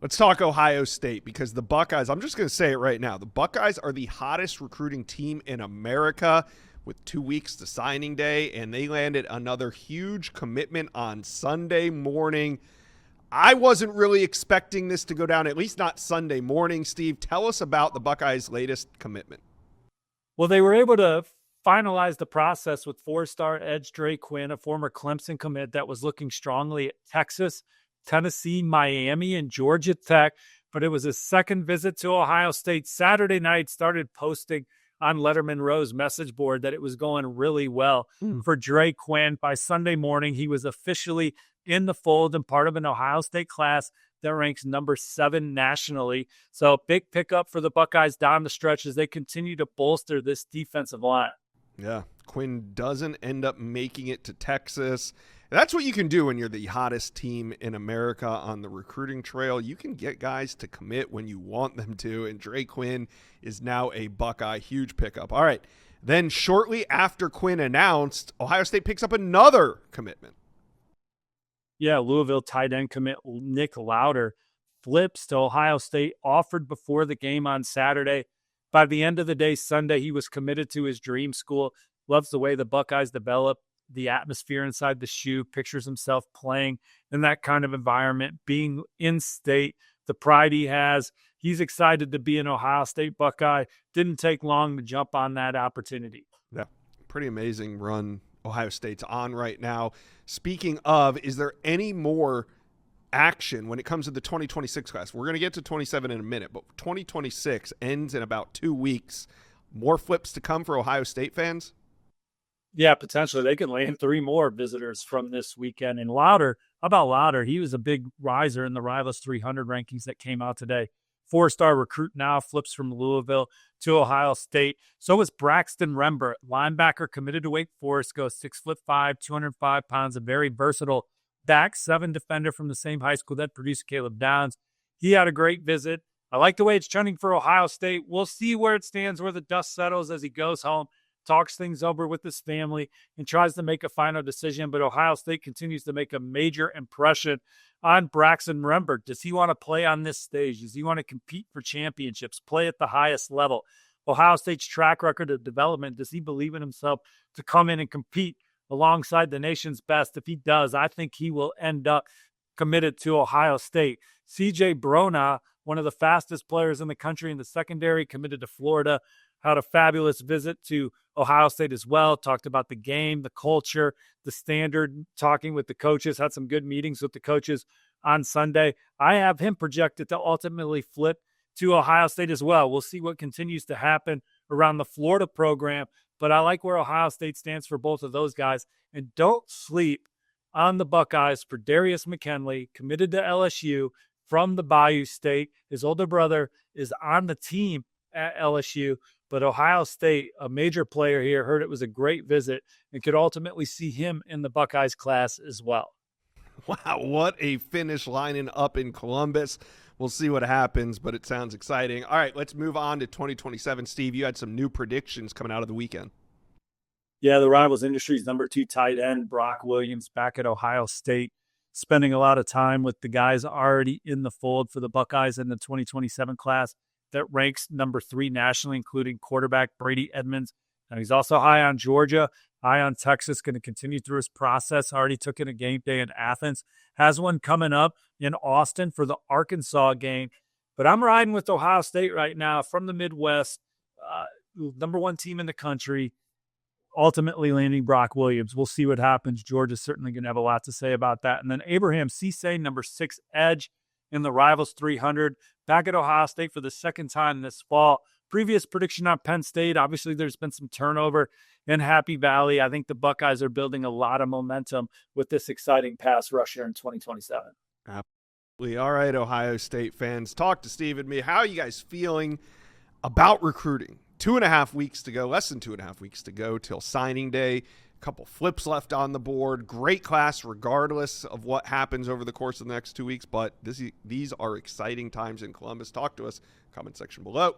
Let's talk Ohio State because the Buckeyes, I'm just going to say it right now, the Buckeyes are the hottest recruiting team in America with 2 weeks to signing day, and they landed another huge commitment on Sunday morning. I wasn't really expecting this to go down, at least not Sunday morning. Steve, tell us about the Buckeyes' latest commitment. Well, they were able to finalize the process with four-star edge Dre Quinn, a former Clemson commit that was looking strongly at Texas, Tennessee, Miami, and Georgia Tech. But it was his second visit to Ohio State. Saturday night, started posting on Letterman Rowe's message board that it was going really well for Dre Quinn. By Sunday morning, he was officially in the fold and part of an Ohio State class that ranks number 7 nationally. So big pickup for the Buckeyes down the stretch as they continue to bolster this defensive line. Yeah, Quinn doesn't end up making it to Texas. That's what you can do when you're the hottest team in America on the recruiting trail. You can get guys to commit when you want them to, and Dre Quinn is now a Buckeye. Huge pickup. All right, then shortly after Quinn announced, Ohio State picks up another commitment. Yeah, Louisville tight end commit Nick Lauder flips to Ohio State, offered before the game on Saturday. By the end of the day, Sunday, he was committed to his dream school. Loves the way the Buckeyes develop the atmosphere inside the shoe, pictures himself playing in that kind of environment, being in state, the pride he has. He's excited to be an Ohio State Buckeye. Didn't take long to jump on that opportunity. Yeah, pretty amazing run Ohio State's on right now. Speaking of, is there any more action when it comes to the 2026 class? We're going to get to 27 in a minute, but 2026 ends in about 2 weeks. More flips to come for Ohio State fans? Yeah, potentially. They can land 3 more visitors from this weekend. And Lauder, how about Lauder? He was a big riser in the Rivals 300 rankings that came out today. 4-star recruit now, flips from Louisville to Ohio State. So is Braxton Rembert, linebacker committed to Wake Forest, goes 6'5", 205 pounds, a very versatile back 7 defender from the same high school that produced Caleb Downs. He had a great visit. I like the way it's trending for Ohio State. We'll see where it stands, where the dust settles as he goes home, talks things over with his family, and tries to make a final decision. But Ohio State continues to make a major impression on Braxton Rembert. Does he want to play on this stage? Does he want to compete for championships, play at the highest level? Ohio State's track record of development, does he believe in himself to come in and compete alongside the nation's best? If he does, I think he will end up committed to Ohio State. CJ Brona, one of the fastest players in the country in the secondary, committed to Florida, had a fabulous visit to Ohio State as well, talked about the game, the culture, the standard, talking with the coaches, had some good meetings with the coaches on Sunday. I have him projected to ultimately flip to Ohio State as well. We'll see what continues to happen around the Florida program, but I like where Ohio State stands for both of those guys. And don't sleep on the Buckeyes for Darius McKinley, committed to LSU from the Bayou State. His older brother is on the team at LSU, but Ohio State, a major player here, heard it was a great visit and could ultimately see him in the Buckeyes class as well. Wow, what a finish lining up in Columbus. We'll see what happens, but it sounds exciting. All right, let's move on to 2027. Steve, you had some new predictions coming out of the weekend. Yeah, the Rivals Industries number 2 tight end, Brock Williams, back at Ohio State, spending a lot of time with the guys already in the fold for the Buckeyes in the 2027 class that ranks number 3 nationally, including quarterback Brady Edmonds. Now, he's also high on Georgia, high on Texas, going to continue through his process. Already took in a game day in Athens, has one coming up in Austin for the Arkansas game. But I'm riding with Ohio State right now from the Midwest, number 1 team in the country, ultimately landing Brock Williams. We'll see what happens. Georgia's certainly going to have a lot to say about that. And then Abraham Cisse, number 6 edge in the Rivals 300, back at Ohio State for the second time this fall. Previous prediction on Penn State, obviously there's been some turnover in Happy Valley. I think the Buckeyes are building a lot of momentum with this exciting pass rusher in 2027. Absolutely. All right, Ohio State fans, talk to Steve and me. How are you guys feeling about recruiting? 2.5 weeks to go, less than 2.5 weeks to go till signing day. A couple flips left on the board. Great class regardless of what happens over the course of the next 2 weeks, but these are exciting times in Columbus. Talk to us, comment section below.